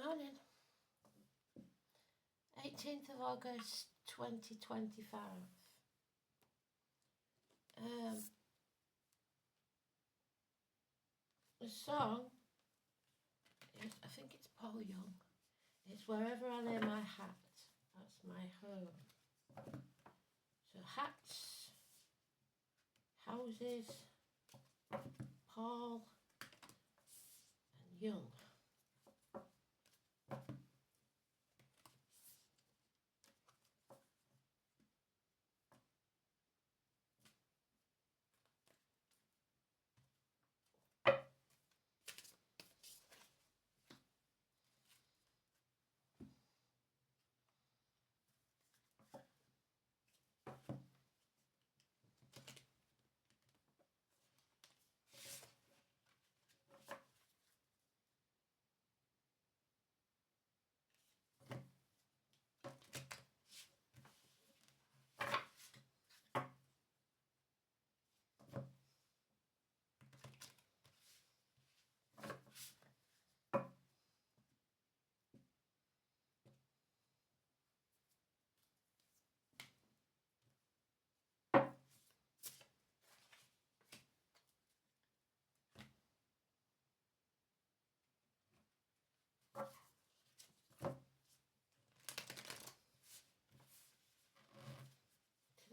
Morning. 18th of August 2025. The song is, I think it's Paul Young. It's Wherever I Lay My Hat. That's my home. So hats, houses, Paul and Young.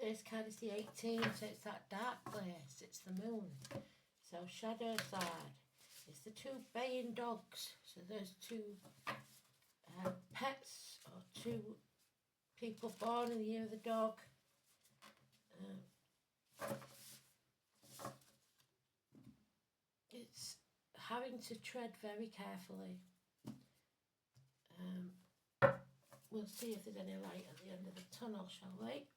Today's card is the 18th, so it's that dark place, it's the moon. So shadow side, it's the two baying dogs. So there's two pets or two people born in the year of the dog. It's having to tread very carefully. We'll see if there's any light at the end of the tunnel, shall we?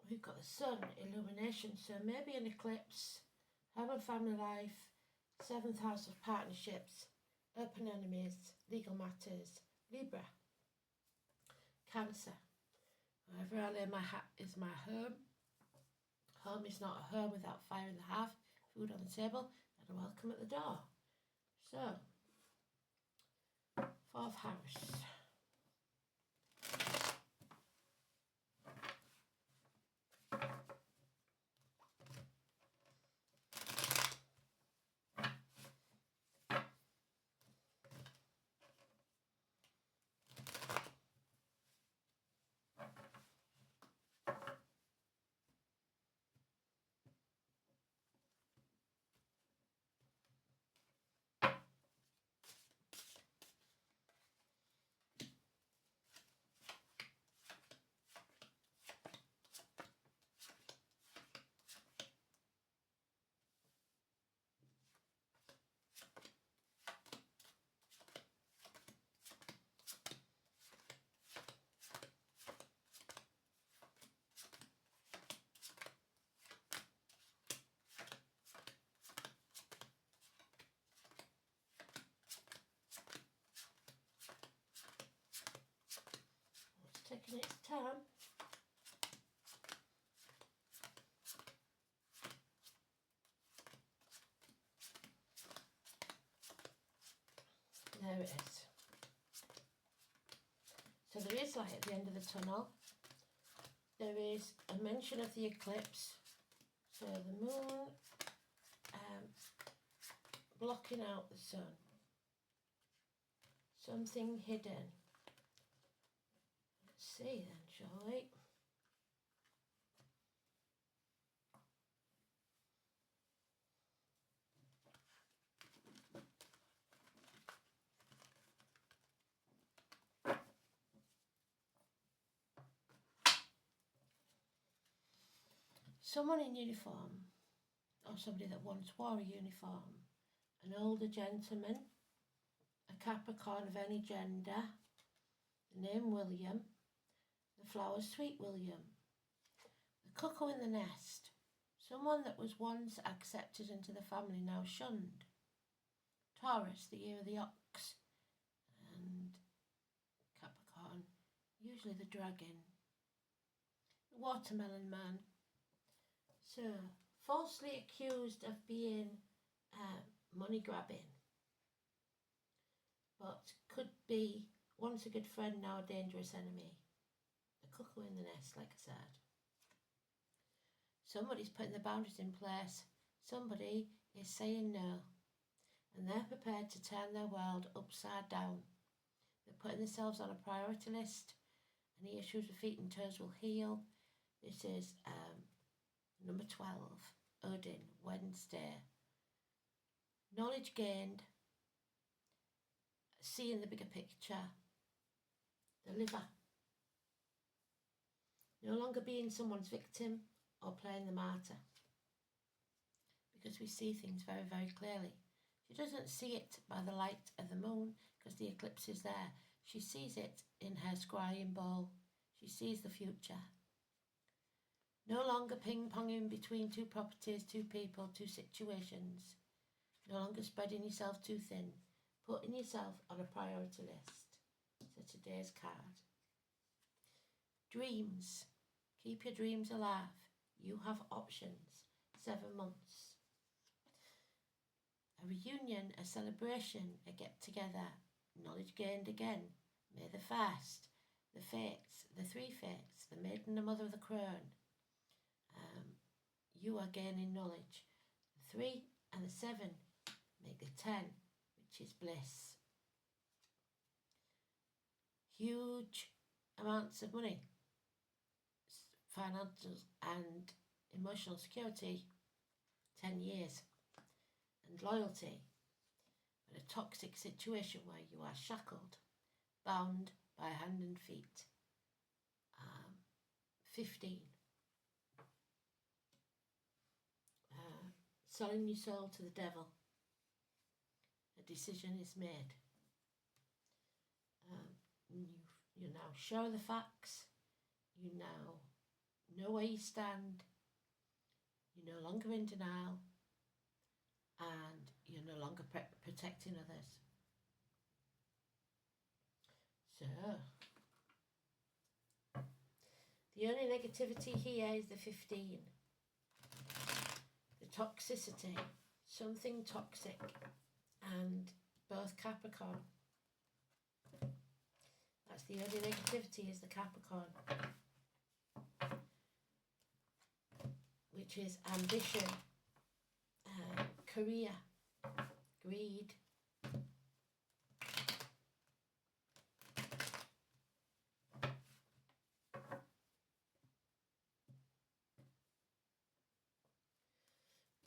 We've got the sun, illumination, so maybe an eclipse, home and family life, 7th house of partnerships, open enemies, legal matters, Libra, Cancer. Wherever I lay my hat is my home. Home is not a home without fire in the hearth, food on the table, and a welcome at the door. So, 4th house. It's taking its time. There it is. So there is light at the end of the tunnel. There is a mention of the eclipse. So the moon blocking out the sun. Something hidden. Let's see then, shall we? Someone in uniform, or somebody that once wore a uniform, an older gentleman, a Capricorn of any gender, the name William, the flower Sweet William, the cuckoo in the nest, someone that was once accepted into the family now shunned, Taurus, the year of the ox, and Capricorn, usually the dragon, the watermelon man, So, falsely accused of being money grabbing, but could be once a good friend, now a dangerous enemy. The cuckoo in the nest, like I said. Somebody's putting the boundaries in place. Somebody is saying no. And they're prepared to turn their world upside down. They're putting themselves on a priority list. Any issues with feet and toes will heal. This is number 12, Odin, Wednesday. Knowledge gained. Seeing the bigger picture. The liver. No longer being someone's victim or playing the martyr. Because we see things very, very clearly. She doesn't see it by the light of the moon because the eclipse is there. She sees it in her scrying ball. She sees the future. No longer ping-ponging between two properties, two people, two situations. No longer spreading yourself too thin. Putting yourself on a priority list. So today's card. Dreams. Keep your dreams alive. You have options. 7 months. A reunion, a celebration, a get-together. Knowledge gained again. May the First. The Fates. The 3 Fates. The Maiden, the Mother of the Crone. You are gaining knowledge. The 3 and the 7 make the 10, which is bliss. Huge amounts of money. Financial and emotional security, 10 years, and loyalty, but a toxic situation where you are shackled, bound by hand and feet, 15, selling your soul to the devil, a decision is made, you now show the facts, you now know where you stand, you're no longer in denial, and you're no longer protecting others. So, the only negativity here is the 15. The toxicity, something toxic, and both Capricorn. That's the only negativity is the Capricorn. Which is ambition, career, greed.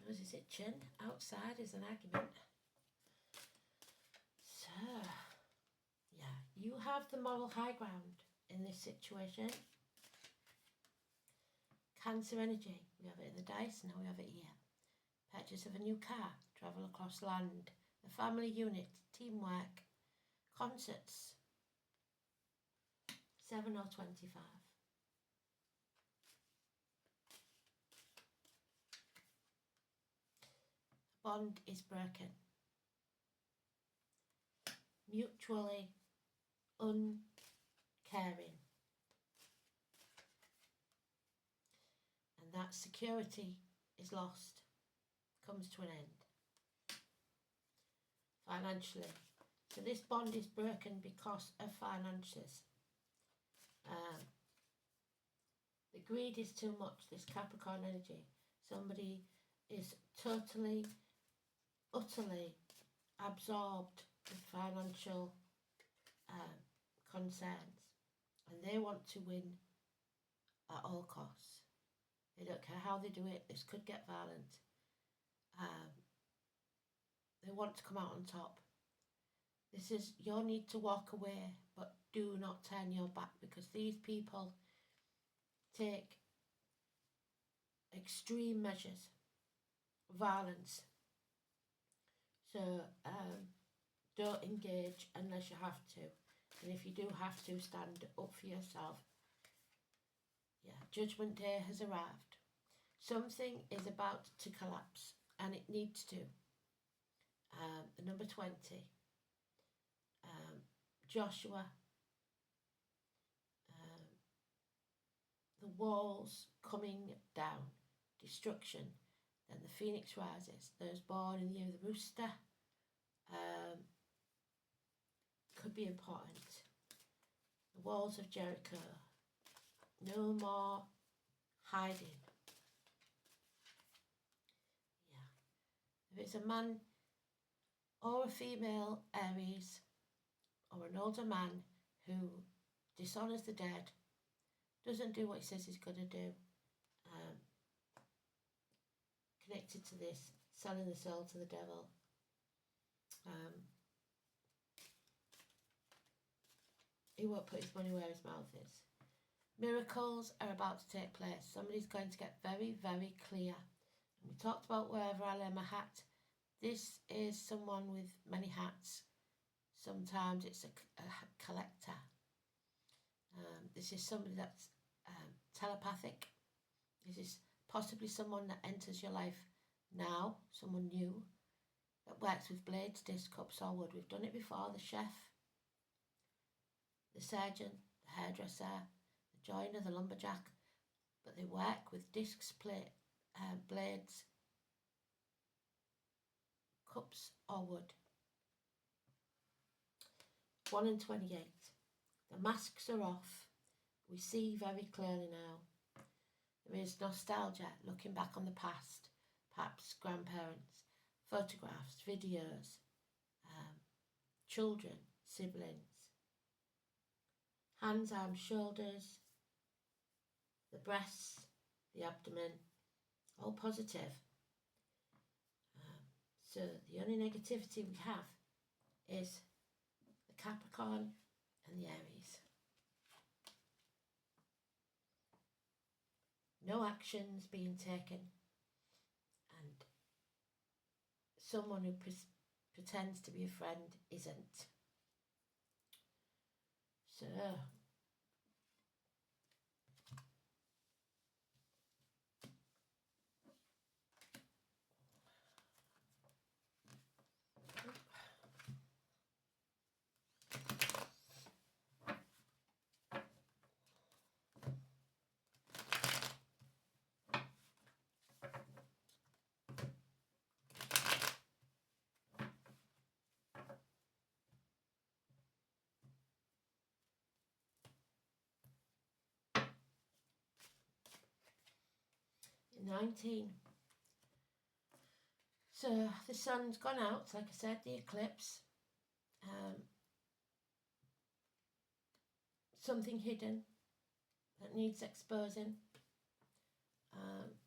Nose is itching. Outside is an argument. So, yeah, you have the moral high ground in this situation. Cancer energy, we have it in the dice, now we have it here. Purchase of a new car, travel across land, the family unit, teamwork, concerts, 7 or 25. Bond is broken. Mutually uncaring. And that security is lost, comes to an end. Financially. So this bond is broken because of finances. The greed is too much, this Capricorn energy. Somebody is totally, utterly absorbed with financial concerns. And they want to win at all costs. They don't care how they do it. This could get violent. They want to come out on top. This is your need to walk away, but do not turn your back, because these people take extreme measures, violence. So don't engage unless you have to. And if you do have to, stand up for yourself. Yeah, Judgment Day has arrived. Something is about to collapse, and it needs to. The number 20. Joshua. The walls coming down. destruction. Then the phoenix rises. Those born in the year of the rooster could be important. The walls of Jericho. No more hiding. Yeah. If it's a man or a female Aries or an older man who dishonours the dead, doesn't do what he says he's going to do, connected to this, selling the soul to the devil, he won't put his money where his mouth is. Miracles are about to take place. Somebody's going to get very, very clear. And we talked about wherever I lay my hat. This is someone with many hats. Sometimes it's a collector. This is somebody that's telepathic. This is possibly someone that enters your life now, someone new, that works with blades, discs, cups or wood. We've done it before. The chef, the surgeon, the hairdresser, the joiner, the lumberjack. But they work with discs, blades, cups or wood. 1 in 28. The masks are off. We see very clearly now. There is nostalgia, looking back on the past, perhaps grandparents, photographs, videos, children, siblings, hands, arms, shoulders, the breasts, the abdomen, all positive. So the only negativity we have is the Capricorn and the Aries. No actions being taken, and someone who pretends to be a friend isn't. So in 19. So the sun's gone out, like I said, the eclipse. Something hidden that needs exposing.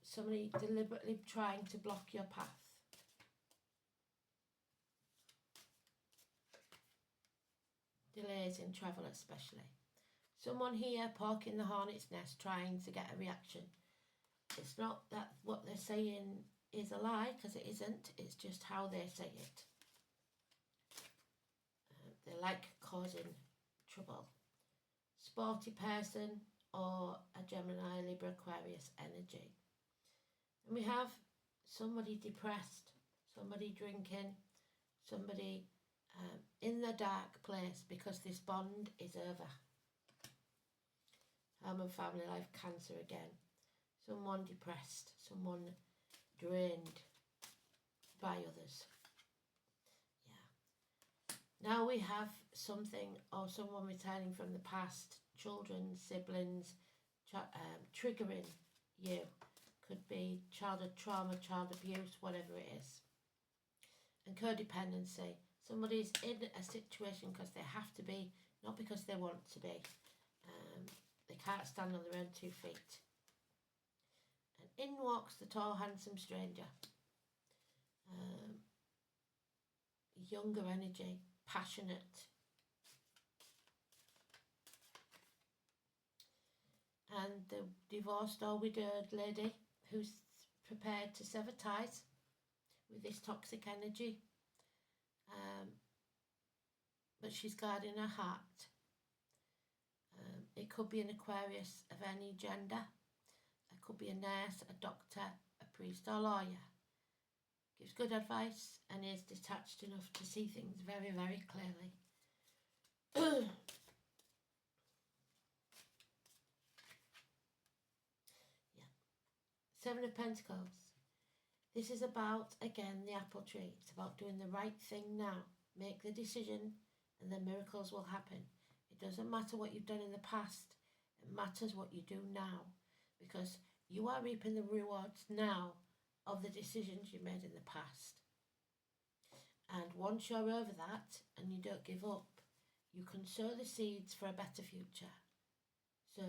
Somebody deliberately trying to block your path. Delays in travel especially. Someone here parking the hornet's nest trying to get a reaction. It's not that what they're saying is a lie, because it isn't. It's just how they say it. They like causing trouble. Sporty person or a Gemini, Libra, Aquarius energy. And we have somebody depressed, somebody drinking, somebody in the dark place because this bond is over. Home and family life, Cancer again. Someone depressed, someone drained by others. Yeah. Now we have something or someone returning from the past, children, siblings, triggering you. Could be childhood trauma, child abuse, whatever it is. And codependency. Somebody's in a situation because they have to be, not because they want to be. They can't stand on their own 2 feet. And in walks the tall, handsome stranger. Younger energy, passionate. And the divorced or widowed lady who's prepared to sever ties with this toxic energy. But she's guarding her heart. It could be an Aquarius of any gender. It could be a nurse, a doctor, a priest or lawyer. Gives good advice and is detached enough to see things very, very clearly. Seven of Pentacles. This is about, again, the apple tree. It's about doing the right thing now. Make the decision and the miracles will happen. It doesn't matter what you've done in the past. It matters what you do now. Because you are reaping the rewards now of the decisions you made in the past. And once you're over that and you don't give up, you can sow the seeds for a better future. So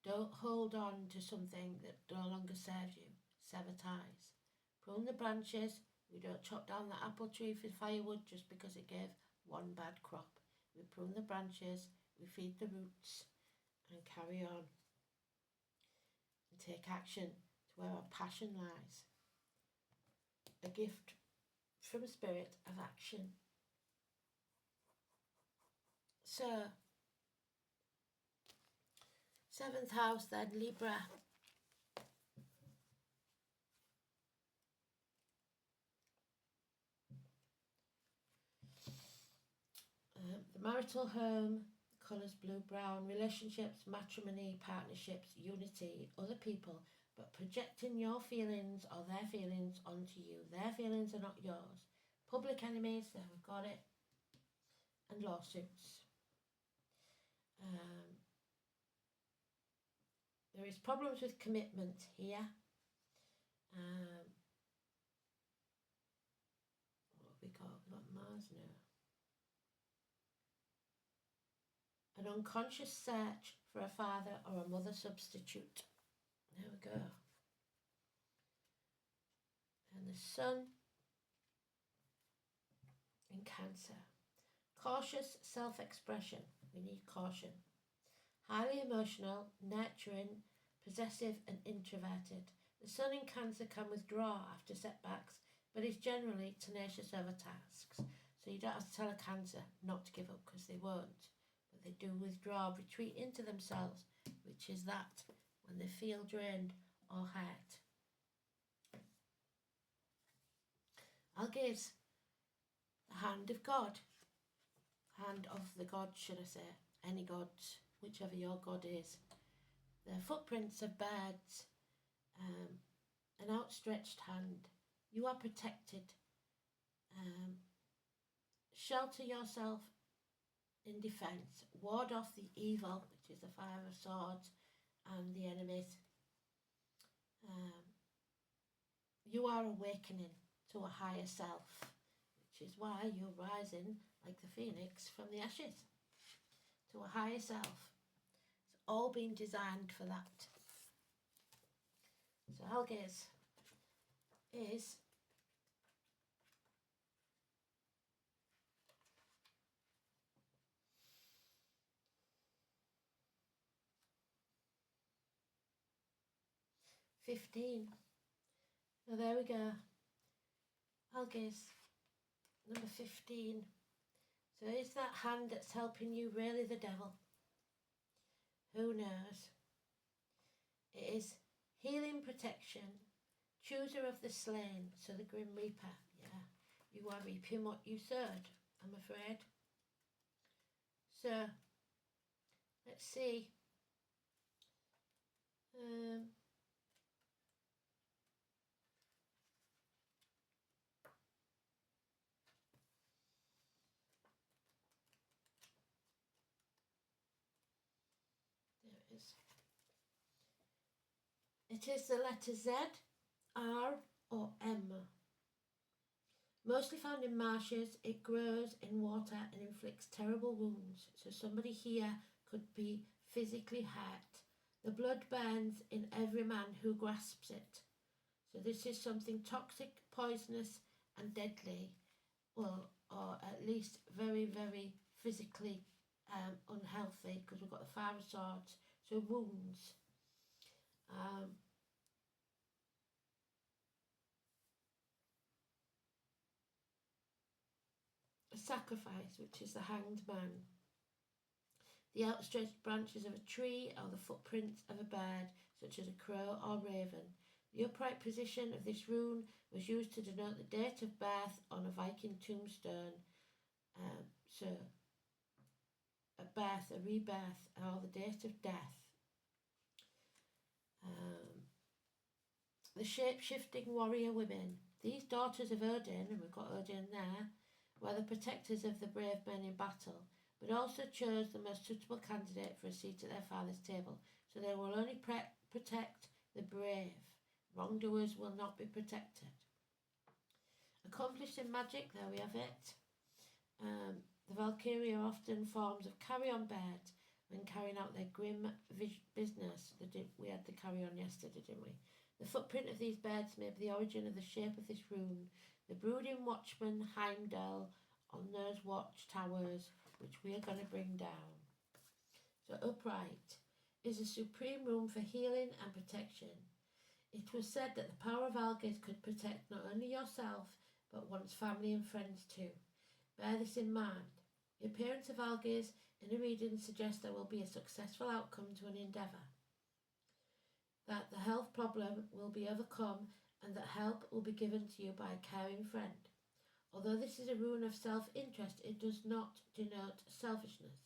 don't hold on to something that no longer serves you. Sever ties. Prune the branches. We don't chop down the apple tree for firewood just because it gave one bad crop. We prune the branches, we feed the roots and carry on. And take action to where our passion lies. A gift from a spirit of action. So, 7th house then, Libra. The marital home, colours blue-brown, relationships, matrimony, partnerships, unity, other people, but projecting your feelings or their feelings onto you. Their feelings are not yours. Public enemies, there we've got it, and lawsuits. There is problems with commitment here. What have we got? We've got Mars now. An unconscious search for a father or a mother substitute. There we go. And the Sun in Cancer. Cautious self-expression. We need caution. Highly emotional, nurturing, possessive and introverted. The Sun in Cancer can withdraw after setbacks, but is generally tenacious over tasks. So you don't have to tell a Cancer not to give up because they won't. But they do withdraw, retreat into themselves, which is that when they feel drained or hurt. Algaze, the hand of God. Hand of the God, should I say. Any God, whichever your God is. The footprints of birds, an outstretched hand. You are protected. Shelter yourself in defence. Ward off the evil, which is the Five of Swords, and the enemies. You are awakening to a higher self, which is why you're rising like the phoenix from the ashes. To a higher self. It's all been designed for that. So Algaze is $15. So there we go. Algaze, number 15. So is that hand that's helping you really the devil? Who knows? It is healing protection, chooser of the slain, so the Grim Reaper. Yeah, you are reaping what you sowed, I'm afraid. So, let's see. It is the letter Z, R or M. Mostly found in marshes, it grows in water and inflicts terrible wounds. So somebody here could be physically hurt. The blood burns in every man who grasps it. So this is something toxic, poisonous and deadly. Well, or at least very, very physically unhealthy, because we've got the Five of Swords. So wounds. A sacrifice, which is the Hanged Man. The outstretched branches of a tree or the footprints of a bird, such as a crow or raven. The upright position of this rune was used to denote the date of birth on a Viking tombstone. So, a birth, a rebirth, or the date of death. the shape-shifting warrior women. These daughters of Odin, and we've got Odin there, were the protectors of the brave men in battle, but also chose the most suitable candidate for a seat at their father's table. So they will only protect the brave. Wrongdoers will not be protected. Accomplished in magic, there we have it. The Valkyrie are often forms of carry-on beds when carrying out their grim business. We had the carry-on yesterday, didn't we? The footprint of these beds may be the origin of the shape of this rune. The brooding watchman Heimdall on those watchtowers, which we are going to bring down. So upright is a supreme rune for healing and protection. It was said that the power of Algiz could protect not only yourself, but one's family and friends too. Bear this in mind. The appearance of Algiz in a reading suggests there will be a successful outcome to an endeavour, that the health problem will be overcome, and that help will be given to you by a caring friend. Although this is a rune of self-interest, it does not denote selfishness.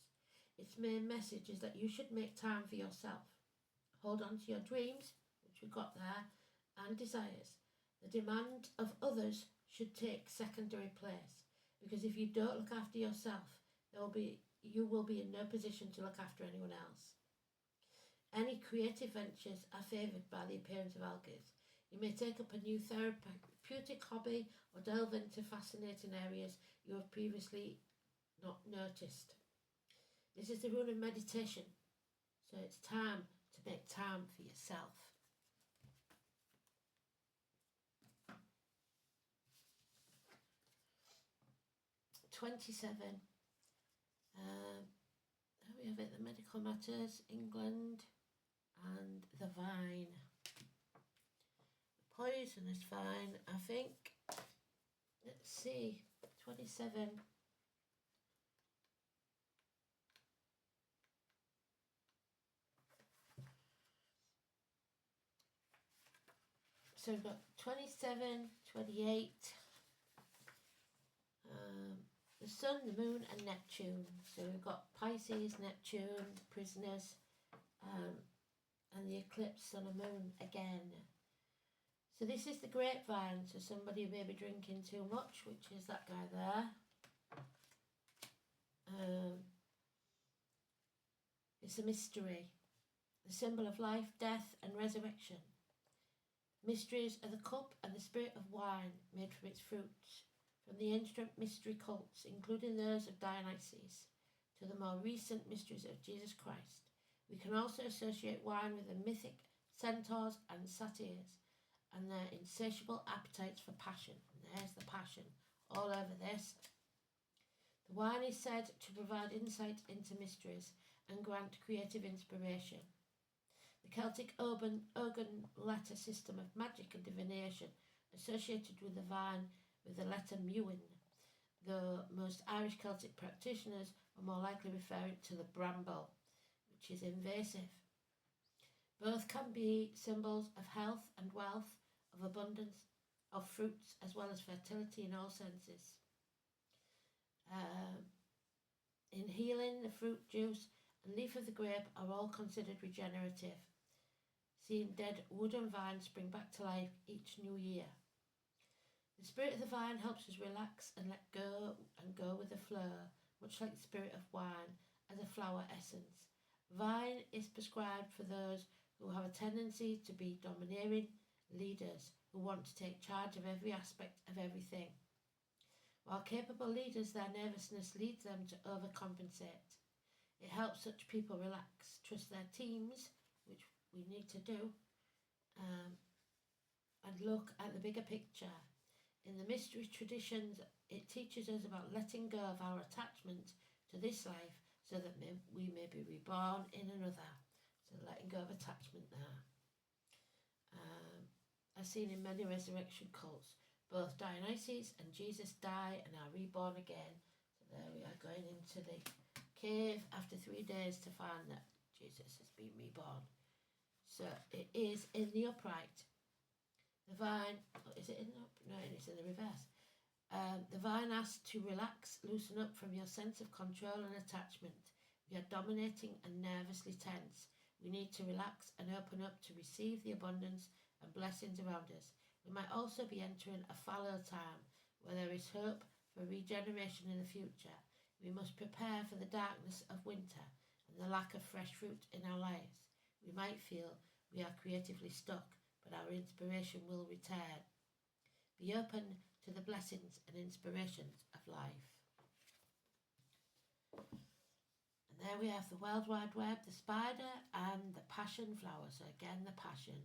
Its main message is that you should make time for yourself. Hold on to your dreams, which we've got there, and desires. The demand of others should take secondary place, because if you don't look after yourself, you will be in no position to look after anyone else. Any creative ventures are favoured by the appearance of Algiz. You may take up a new therapeutic hobby or delve into fascinating areas you have previously not noticed. This is the rune of meditation, so it's time to make time for yourself. '27. We have it, the Medical Matters, England, and the Vine. The Poisonous Vine, I think. Let's see, 27. So we've got 27, 28. The Sun, the Moon and Neptune. So we've got Pisces, Neptune, Prisoners, and the eclipse, Sun and Moon again. So this is the grapevine. So somebody may be drinking too much, which is that guy there. It's a mystery. The symbol of life, death and resurrection. Mysteries are the cup and the spirit of wine made from its fruits. From the ancient mystery cults, including those of Dionysus, to the more recent mysteries of Jesus Christ. We can also associate wine with the mythic centaurs and satyrs and their insatiable appetites for passion. And there's the passion all over this. The wine is said to provide insight into mysteries and grant creative inspiration. The Celtic Ogham letter system of magic and divination associated with the vine with the letter Muin, though most Irish Celtic practitioners are more likely referring to the bramble, which is invasive. Both can be symbols of health and wealth, of abundance, of fruits, as well as fertility in all senses. In healing, the fruit, juice and leaf of the grape are all considered regenerative, seeing dead wood and vine spring back to life each new year. The spirit of the vine helps us relax and let go and go with the flow, much like the spirit of wine as a flower essence. Vine is prescribed for those who have a tendency to be domineering leaders who want to take charge of every aspect of everything. While capable leaders, their nervousness leads them to overcompensate. It helps such people relax, trust their teams, which we need to do, and look at the bigger picture. In the mystery traditions, it teaches us about letting go of our attachment to this life so that we may be reborn in another. So letting go of attachment there. As seen in many resurrection cults, both Dionysus and Jesus die and are reborn again. So there we are, going into the cave after 3 days to find that Jesus has been reborn. So it is in the upright. The vine, is it in the, no, it's in the reverse. The vine asks to relax, loosen up from your sense of control and attachment. We are dominating and nervously tense. We need to relax and open up to receive the abundance and blessings around us. We might also be entering a fallow time where there is hope for regeneration in the future. We must prepare for the darkness of winter and the lack of fresh fruit in our lives. We might feel we are creatively stuck, but our inspiration will return. Be open to the blessings and inspirations of life. And there we have the World Wide Web, the spider and the passion flower. So again, the passion.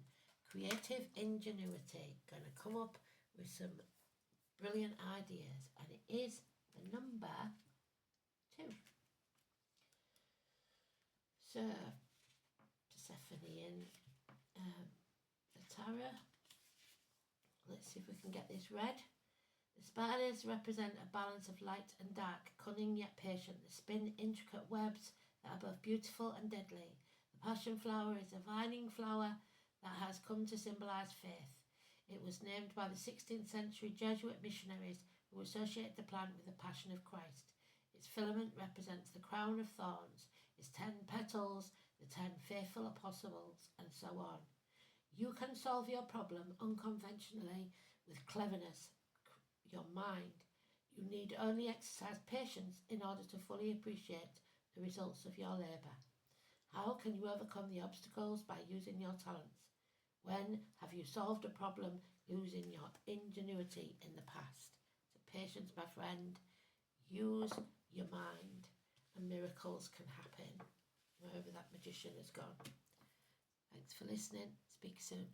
Creative ingenuity. Going to come up with some brilliant ideas. And it is the number 2. So, Persephone in the tarot. Let's see if we can get this read. The spiders represent a balance of light and dark, cunning yet patient. They spin intricate webs that are both beautiful and deadly. The passion flower is a vining flower that has come to symbolise faith. It was named by the 16th century Jesuit missionaries who associated the plant with the Passion of Christ. Its filament represents the crown of thorns, its 10 petals, the 10 faithful apostles, and so on. You can solve your problem unconventionally with cleverness, your mind. You need only exercise patience in order to fully appreciate the results of your labour. How can you overcome the obstacles? By using your talents. When have you solved a problem using your ingenuity in the past? So patience, my friend. Use your mind and miracles can happen wherever that magician has gone. Thanks for listening. Speak soon.